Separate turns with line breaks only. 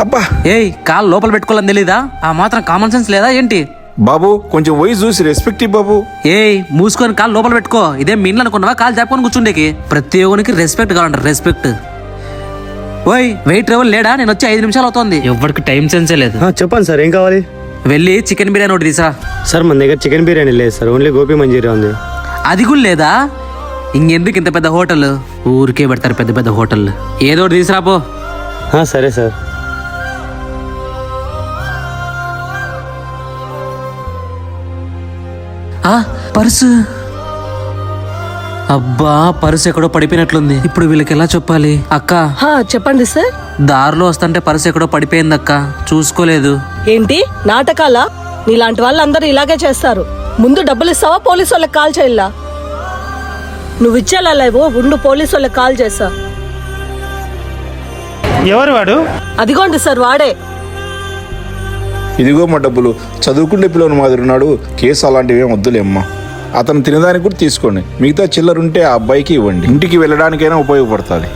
అబ్బా
ఏయ్ కాలు లోపల పెట్టుకోవాలని తెలీదా? ఆ మాత్రం కామన్ సెన్స్ లేదా ఏంటి?
బాబు కొంచెం వయసు చూసి రెస్పెక్ట్ ఇవ్వు బాబు.
ఏయ్ మూసుకొని కాలు లోపల పెట్టుకో. ఇదేం మీ ఇంట్లో అనుకున్నావా కాలు చెప్పుకొని కూర్చుండేకి? ప్రతి ఒక్కరికి రెస్పెక్ట్ కావాలంట, రెస్పెక్ట్. ఓయ్ వెయిట్ ట్రావెల్ లేడా? నేను వచ్చి 5 నిమిషాలు అవుతోంది. ఎవరికి టైం సెన్సే లేదు.
చెప్పండి సార్, ఏం కావాలి?
వెళ్ళి చికెన్ బిర్యానీ ఒకటి తీసా.
సార్ మన దగ్గర చికెన్ బిర్యానీ లేదు సార్, ఓన్లీ గోపి మంచూరియా ఉంది.
అది కూడా లేదా? ఇంకెందుకు ఇంత పెద్ద హోటల్? ఊరికే పెడతారు పెద్ద పెద్ద హోటల్. ఏదో ఒకటి తీసురాపో.
సరే సార్.
పర్సు. అబ్బా పర్సు ఎక్కడో పడిపోయినట్లుంది. ఇప్పుడు వీళ్ళకి ఎలా చెప్పాలి? అక్క
చెప్పండి సార్.
దారిలో వస్తుంటే పర్సు ఎక్కడో పడిపోయింది అక్క, చూసుకోలేదు.
ఏంటి నాటకాలా? నీలాంటి వాళ్ళందరూ ఇలాగే చేస్తారు. ముందు డబ్బులు ఇస్తావా పోలీసు వాళ్ళకి కాల్ చేయాలా? నువ్వు ఇచ్చేలా లేవు, ఉండు పోలీసు వాళ్ళకి కాల్ చేస్తా.
ఎవరు వాడు?
అదిగోండి సార్ వాడే.
ఇదిగో మా డబ్బులు. చదువుకుంటే పిల్లలు మాదిరి ఉన్నాడు. కేసు అలాంటివి ఏం వద్దులేమ్మా. అతను తినడానికి కూడా తీసుకోండి. మిగతా చిల్లరుంటే ఆ అబ్బాయికి ఇవ్వండి, ఇంటికి వెళ్ళడానికైనా ఉపయోగపడుతుంది.